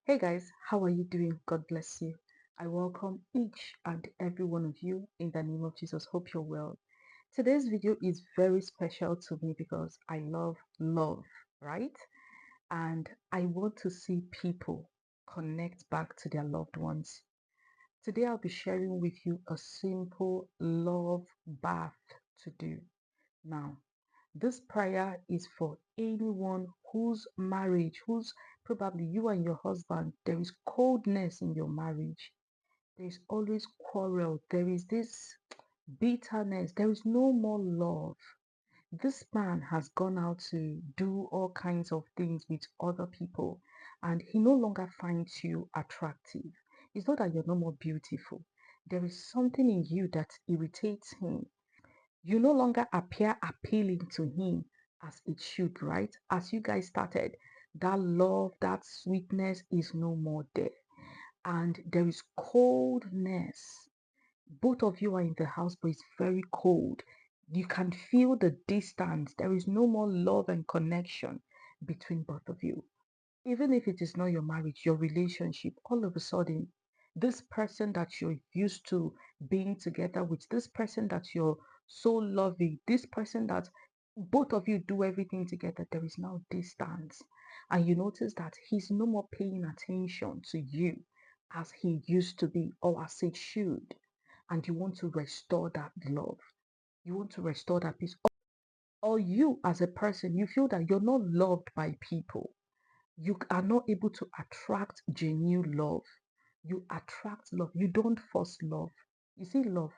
Hey guys, how are you doing? God bless you. I welcome each and every one of you in the name of Jesus. Hope you're well. Today's video is very special to me because I love love, right? And I want to see people connect back to their loved ones. Today I'll be sharing with you a simple love bath to do. Now, this prayer is for anyone whose marriage, whose probably you and your husband, there is coldness in your marriage. There is always quarrel. There is this bitterness. There is no more love. This man has gone out to do all kinds of things with other people and he no longer finds you attractive. It's not that you're no more beautiful. There is something in you that irritates him. You no longer appear appealing to him as it should, right? As you guys started, that love, that sweetness is no more there. And there is coldness. Both of you are in the house, but it's very cold. You can feel the distance. There is no more love and connection between both of you. Even if it is not your marriage, your relationship, all of a sudden, this person that you're used to being together with, this person that you're so loving, this person that both of you do everything together, there is now distance. And you notice that he's no more paying attention to you as he used to be or as it should. And you want to restore that love. You want to restore that peace. Or you as a person, you feel that you're not loved by people, you are not able to attract genuine love. You attract love. You don't force love. You see, love,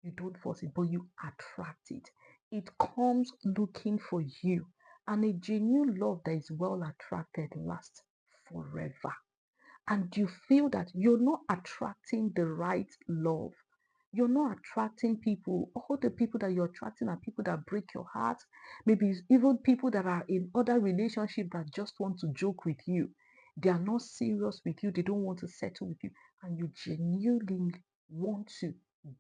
you don't force it, but you attract it. It comes looking for you. And a genuine love that is well attracted lasts forever. And you feel that you're not attracting the right love. You're not attracting people. All the people that you're attracting are people that break your heart. Maybe it's even people that are in other relationships that just want to joke with you. They are not serious with you. They don't want to settle with you. And you genuinely want to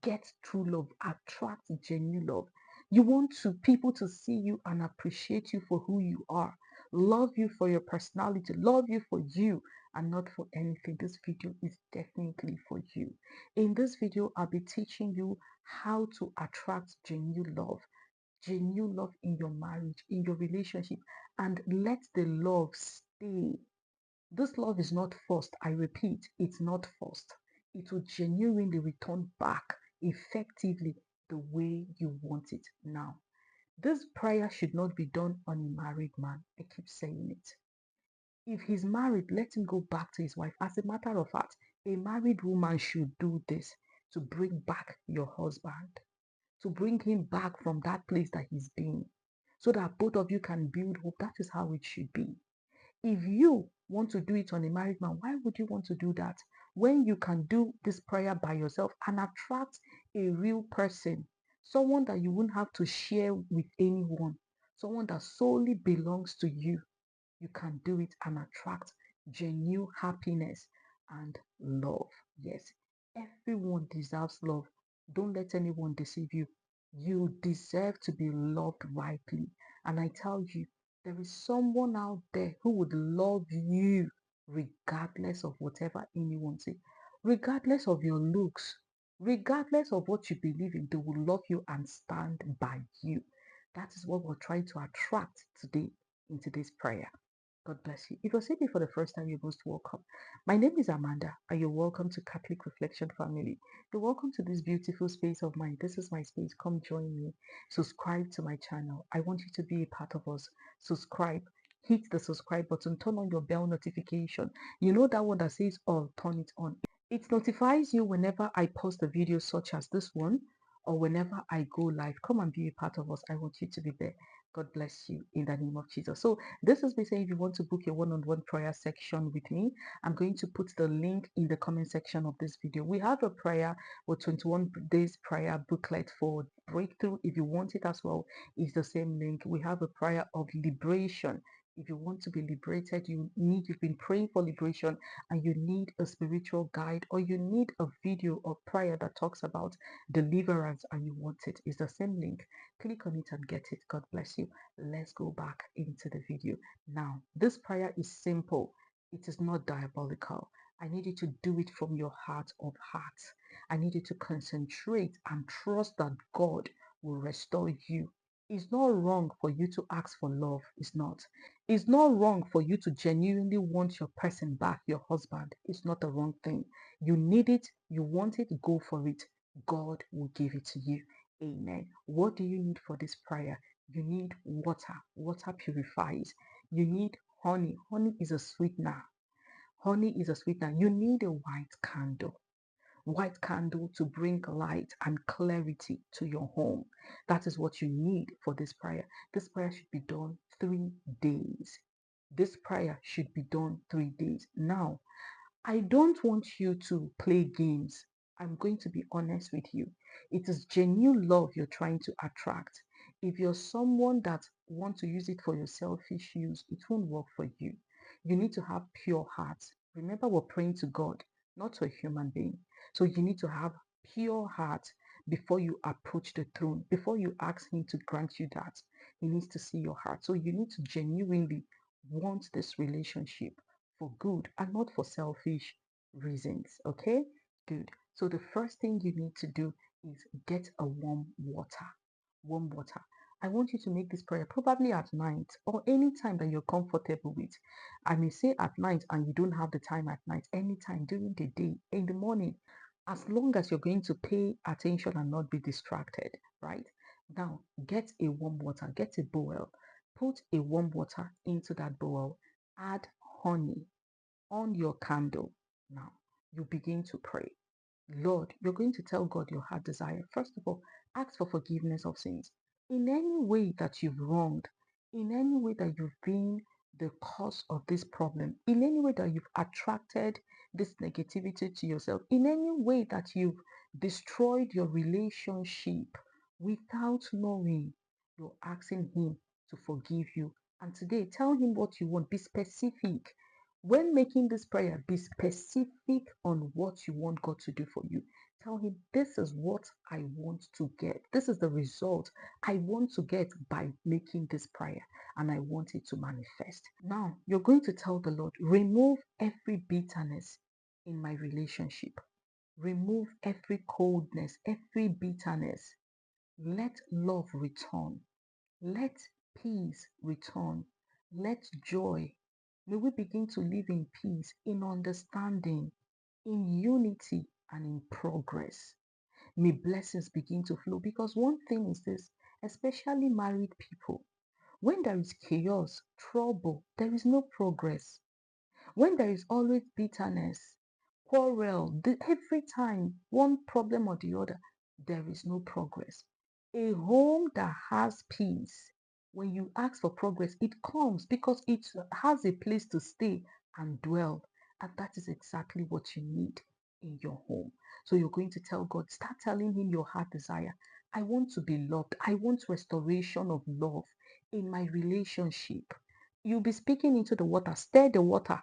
get true love, attract genuine love. You want to people to see you and appreciate you for who you are, love you for your personality, love you for you and not for anything. This video is definitely for you. In this video, I'll be teaching you how to attract genuine love in your marriage, in your relationship, and let the love stay. This love is not forced. I repeat, it's not forced. It will genuinely return back effectively the way you want it now. This prayer should not be done on a married man. I keep saying it. If he's married, let him go back to his wife. As a matter of fact, a married woman should do this to bring back your husband, to bring him back from that place that he's been, so that both of you can build hope. That is how it should be. If you want to do it on a married man, why would you want to do that when you can do this prayer by yourself and attract a real person, someone that you wouldn't have to share with anyone, someone that solely belongs to you? You can do it and attract genuine happiness and love. Yes, everyone deserves love. Don't let anyone deceive you. You deserve to be loved rightly. And I tell you, there is someone out there who would love you regardless of whatever anyone says, regardless of your looks, regardless of what you believe in. They will love you and stand by you. That is what we're trying to attract today in today's prayer. God bless you. If you're seeing me for the first time, you're most welcome. My name is Amanda, and you're welcome to Catholic Reflection Family. You're welcome to this beautiful space of mine. This is my space. Come join me. Subscribe to my channel. I want you to be a part of us. Subscribe. Hit the subscribe button. Turn on your bell notification. You know that one that says all, turn it on. It notifies you whenever I post a video such as this one or whenever I go live. Come and be a part of us. I want you to be there. God bless you in the name of Jesus. So this is me saying if you want to book a one-on-one prayer section with me, I'm going to put the link in the comment section of this video. We have a prayer with 21 days prayer booklet for breakthrough. If you want it as well, it's the same link. We have a prayer of liberation. If you want to be liberated, you've been praying for liberation and you need a spiritual guide or you need a video or prayer that talks about deliverance and you want it, it's the same link. Click on it and get it. God bless you. Let's go back into the video. Now, this prayer is simple. It is not diabolical. I need you to do it from your heart of hearts. I need you to concentrate and trust that God will restore you. It's not wrong for you to ask for love. It's not. It's not wrong for you to genuinely want your person back, your husband. It's not a wrong thing. You need it. You want it. Go for it. God will give it to you. Amen. What do you need for this prayer? You need water. Water purifies. You need honey. Honey is a sweetener. Honey is a sweetener. You need a white candle. White candle to bring light and clarity to your home. That is what you need for this prayer. This prayer should be done 3 days. This prayer should be done 3 days. Now, I don't want you to play games. I'm going to be honest with you. It is genuine love you're trying to attract. If you're someone that wants to use it for your selfish use, it won't work for you. You need to have pure heart. Remember, we're praying to God, not to a human being. So you need to have pure heart before you approach the throne. Before you ask Him to grant you that, He needs to see your heart. So you need to genuinely want this relationship for good and not for selfish reasons. Okay, good. So the first thing you need to do is get a warm water. Warm water. I want you to make this prayer probably at night or any time that you're comfortable with. I may say at night and you don't have the time at night, anytime during the day, in the morning, as long as you're going to pay attention and not be distracted, right? Now, get a warm water, get a bowl, put a warm water into that bowl, add honey on your candle. Now, you begin to pray. Lord, you're going to tell God your heart desire. First of all, ask for forgiveness of sins. In any way that you've wronged, in any way that you've been the cause of this problem, in any way that you've attracted this negativity to yourself, in any way that you've destroyed your relationship without knowing, you're asking Him to forgive you. And today, tell Him what you want. Be specific. When making this prayer, be specific on what you want God to do for you. Tell Him, this is what I want to get. This is the result I want to get by making this prayer, and I want it to manifest. Now, you're going to tell the Lord, remove every bitterness in my relationship. Remove every coldness, every bitterness. Let love return. Let peace return. Let joy. May we begin to live in peace, in understanding, in unity, and in progress. May blessings begin to flow. Because one thing is this, especially married people, when there is chaos, trouble, there is no progress. When there is always bitterness, quarrel, every time one problem or the other, there is no progress. A home that has peace, when you ask for progress, it comes because it has a place to stay and dwell. And that is exactly what you need in your home. So you're going to tell God, start telling Him your heart desire. I want to be loved. I want restoration of love in my relationship. You'll be speaking into the water, stir the water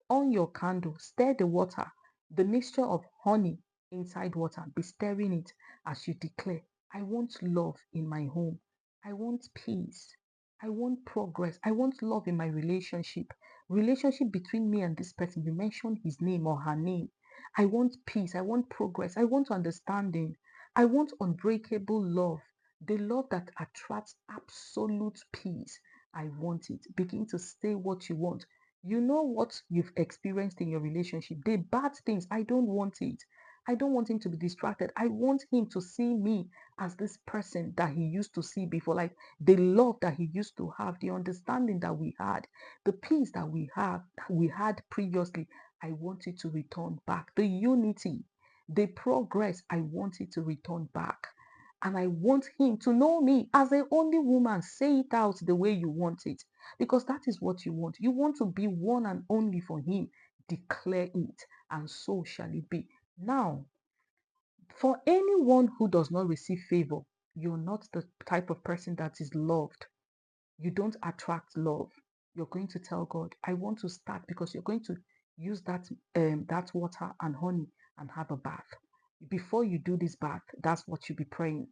on your candle, stir the water, the mixture of honey inside water, be stirring it as you declare, I want love in my home. I want peace. I want progress. I want love in my relationship. Relationship between me and this person. You mention his name or her name. I want peace. I want progress. I want understanding. I want unbreakable love. The love that attracts absolute peace. I want it. Begin to say what you want. You know what you've experienced in your relationship. The bad things, I don't want it. I don't want him to be distracted. I want him to see me as this person that he used to see before, like the love that he used to have, the understanding that we had, the peace that we had previously. I want it to return back. The unity, the progress, I want it to return back. And I want him to know me as the only woman. Say it out the way you want it, because that is what you want. You want to be one and only for him. Declare it, and so shall it be. Now, for anyone who does not receive favor, you're not the type of person that is loved. You don't attract love. You're going to tell God, I want to start, because you're going to use that water and honey and have a bath. Before you do this bath, that's what you'll be praying.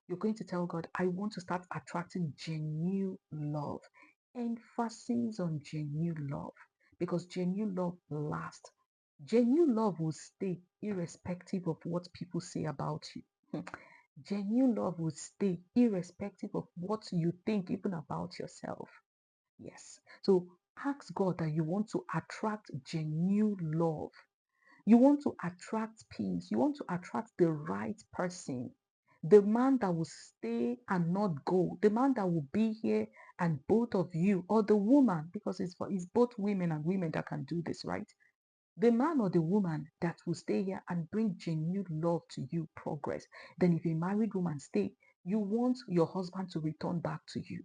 You're going to tell God, I want to start attracting genuine love. Emphasis on genuine love. because genuine love lasts. Genuine love will stay irrespective of what people say about you. Genuine love will stay irrespective of what you think even about yourself. Yes. So ask God that you want to attract genuine love. You want to attract peace. You want to attract the right person. The man that will stay and not go. The man that will be here and both of you, or the woman, because it's both women and women that can do this, right? The man or the woman that will stay here and bring genuine love to you, progress. Then if a married woman stay, you want your husband to return back to you.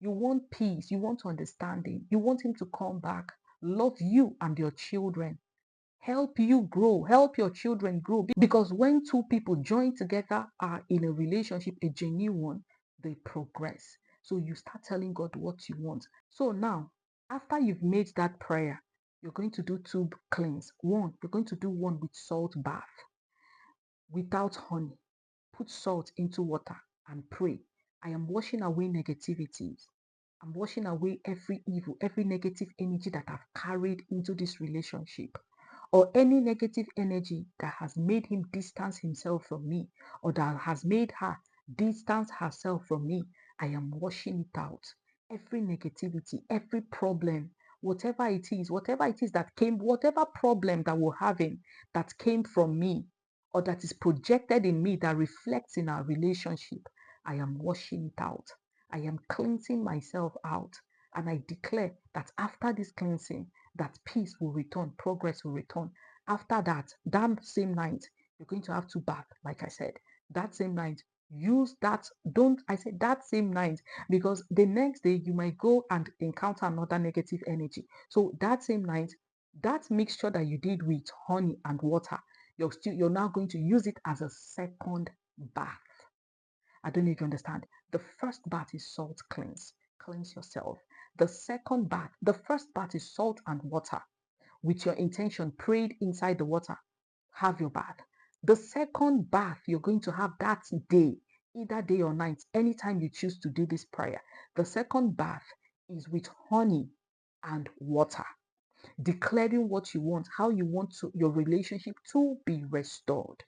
You want peace. You want understanding. You want him to come back, love you and your children, help you grow, help your children grow. Because when two people join together, are in a relationship, a genuine one, they progress. So you start telling God what you want. So now, after you've made that prayer, you're going to do two cleanse. One, you're going to do one with salt bath without honey. Put salt into water and pray. I am washing away negativities. I'm washing away every evil, every negative energy that I've carried into this relationship, or any negative energy that has made him distance himself from me, or that has made her distance herself from me. I am washing it out. Every negativity, every problem, whatever it is that came, whatever problem that we're having that came from me, or that is projected in me that reflects in our relationship, I am washing it out. I am cleansing myself out. And I declare that after this cleansing, that peace will return, progress will return. After that, that same night, you're going to have two baths, like I said. That same night, use that. Don't, I said that same night, because the next day you might go and encounter another negative energy. So that same night, that mixture that you did with honey and water, you're now going to use it as a second bath. I don't know if you understand. The first bath is salt cleanse yourself. The second bath, the first bath is salt and water with your intention prayed inside the water. Have your bath. The second bath you're going to have that day, either day or night, anytime you choose to do this prayer. The second bath is with honey and water, declaring what you want, how you want your relationship to be restored.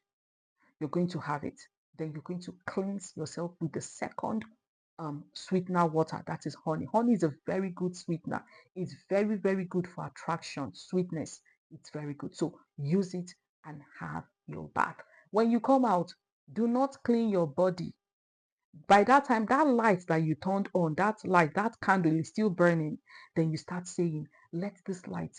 You're going to have it. Then you're going to cleanse yourself with the second sweetener water, that is honey. Honey is a very good sweetener. It's very, very good for attraction, sweetness. It's very good. So use it and have your bath. When you come out, do not clean your body. By that time, that light that you turned on, that light, that candle is still burning. Then you start saying, let this light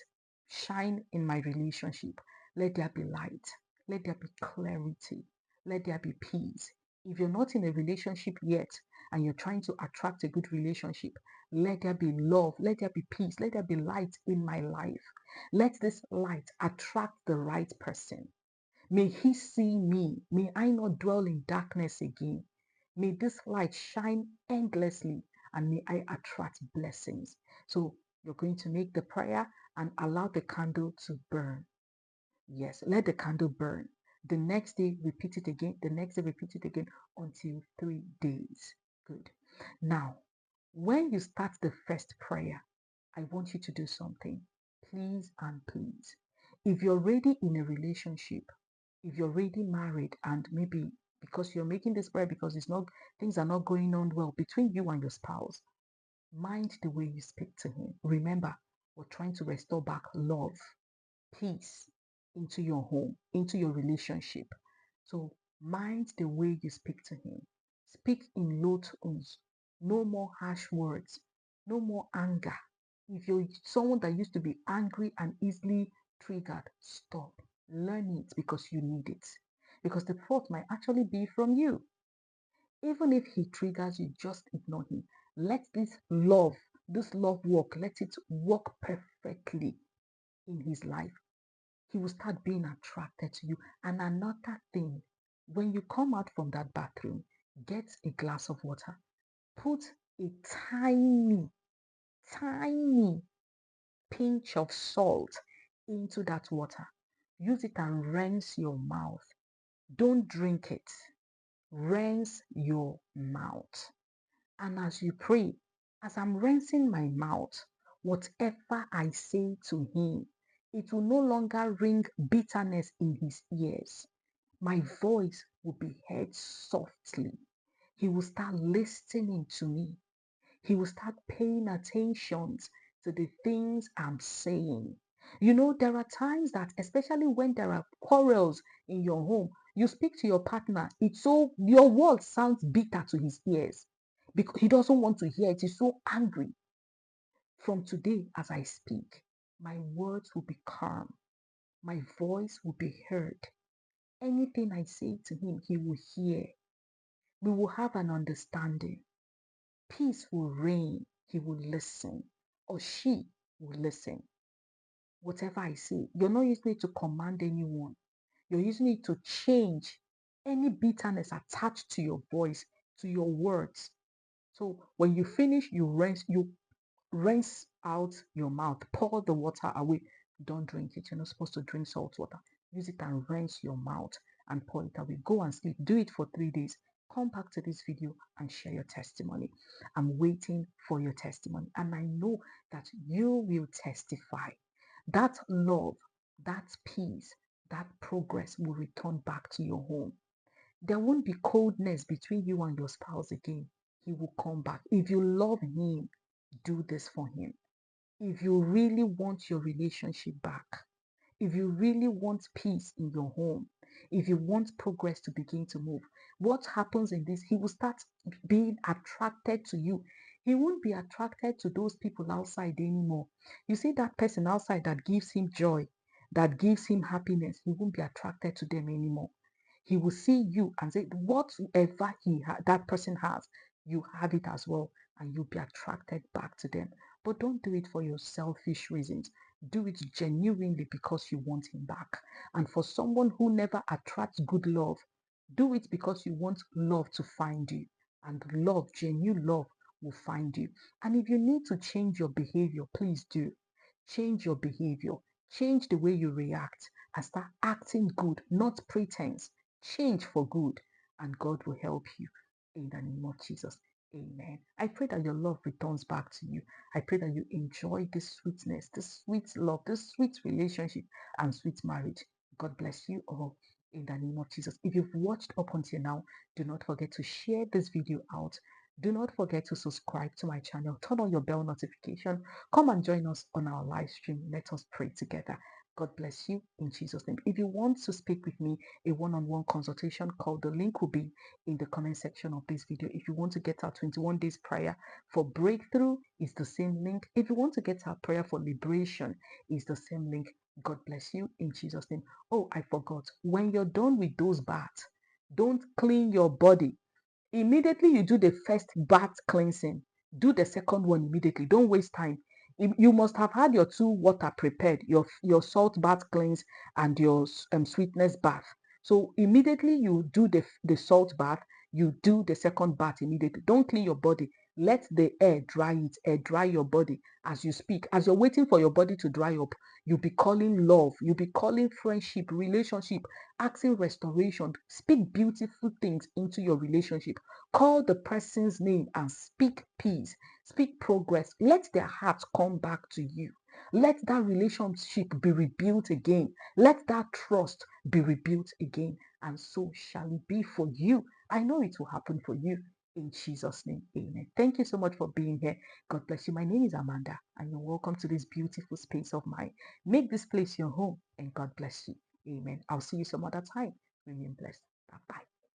shine in my relationship. Let there be light. Let there be clarity. Let there be peace. If you're not in a relationship yet and you're trying to attract a good relationship, let there be love. Let there be peace. Let there be light in my life. Let this light attract the right person. May he see me. May I not dwell in darkness again. May this light shine endlessly and may I attract blessings. So you're going to make the prayer and allow the candle to burn. Yes, let the candle burn. The next day, repeat it again. The next day, repeat it again until 3 days. Good. Now, when you start the first prayer, I want you to do something. Please and please. If you're already in a relationship, if you're already married and maybe because you're making this prayer because it's not things are not going on well between you and your spouse, mind the way you speak to him. Remember, we're trying to restore back love, peace into your home, into your relationship. So mind the way you speak to him. Speak in low tones, no more harsh words, no more anger. If you're someone that used to be angry and easily triggered, stop. Learn it because you need it. Because the fault might actually be from you. Even if he triggers you, just ignore him. Let this love work, let it work perfectly in his life. He will start being attracted to you. And another thing, when you come out from that bathroom, get a glass of water. Put a tiny pinch of salt into that water. Use it and rinse your mouth. Don't drink it. Rinse your mouth. And as you pray, as I'm rinsing my mouth, Whatever I say to him, it will no longer ring bitterness in his ears. My voice will be heard softly. He will start listening to me. He will start paying attention to the things I'm saying. You know, there are times that, especially when there are quarrels in your home, you speak to your partner, it's so your words sounds bitter to his ears because he doesn't want to hear it. He's so angry. From today, as I speak, my words will be calm. My voice will be heard. Anything I say to him, he will hear. We will have an understanding. Peace will reign. He will listen, or she will listen. Whatever I say, you're not using it to command anyone. You're using it to change any bitterness attached to your voice, to your words. So when you finish, you rinse out your mouth, pour the water away. Don't drink it. You're not supposed to drink salt water. Use it and rinse your mouth and pour it away. Go and sleep. Do it for 3 days. Come back to this video and share your testimony. I'm waiting for your testimony, and I know that you will testify. That love, that peace, that progress will return back to your home. There won't be coldness between you and your spouse again. He will come back. If you love him, do this for him. If you really want your relationship back, if you really want peace in your home, if you want progress to begin to move, what happens in this? He will start being attracted to you. He won't be attracted to those people outside anymore. You see that person outside that gives him joy, that gives him happiness, he won't be attracted to them anymore. He will see you and say, whatever that person has, you have it as well, and you'll be attracted back to them. But don't do it for your selfish reasons. Do it genuinely because you want him back. And for someone who never attracts good love, do it because you want love to find you. And love, genuine love, will find you. And if you need to change your behavior, please do. Change your behavior. Change the way you react and start acting good, not pretense. Change for good, and God will help you in the name of Jesus. Amen. I pray that your love returns back to you. I pray that you enjoy this sweetness, this sweet love, this sweet relationship, and sweet marriage. God bless you all in the name of Jesus. If you've watched up until now, do not forget to share this video out. Do not forget to subscribe to my channel. Turn on your bell notification. Come and join us on our live stream. Let us pray together. God bless you in Jesus' name. If you want to speak with me, a one-on-one consultation call, the link will be in the comment section of this video. If you want to get our 21 days prayer for breakthrough, it's the same link. If you want to get our prayer for liberation, it's the same link. God bless you in Jesus' name. Oh, I forgot. When you're done with those baths, don't clean your body. Immediately you do the first bath cleansing, do the second one immediately. Don't waste time. You must have had your two water prepared, your salt bath cleanse and your sweetness bath. So immediately you do the salt bath, you do the second bath immediately. Don't clean your body. Let the air dry it, air dry your body as you speak. As you're waiting for your body to dry up, you'll be calling love, you'll be calling friendship, relationship, asking restoration. Speak beautiful things into your relationship. Call the person's name and speak peace, speak progress. Let their heart come back to you. Let that relationship be rebuilt again. Let that trust be rebuilt again. And so shall it be for you. I know it will happen for you. In Jesus' name, amen. Thank you so much for being here. God bless you. My name is Amanda, and you're welcome to this beautiful space of mine. Make this place your home, and God bless you. Amen. I'll see you some other time. Remain blessed. Bye bye.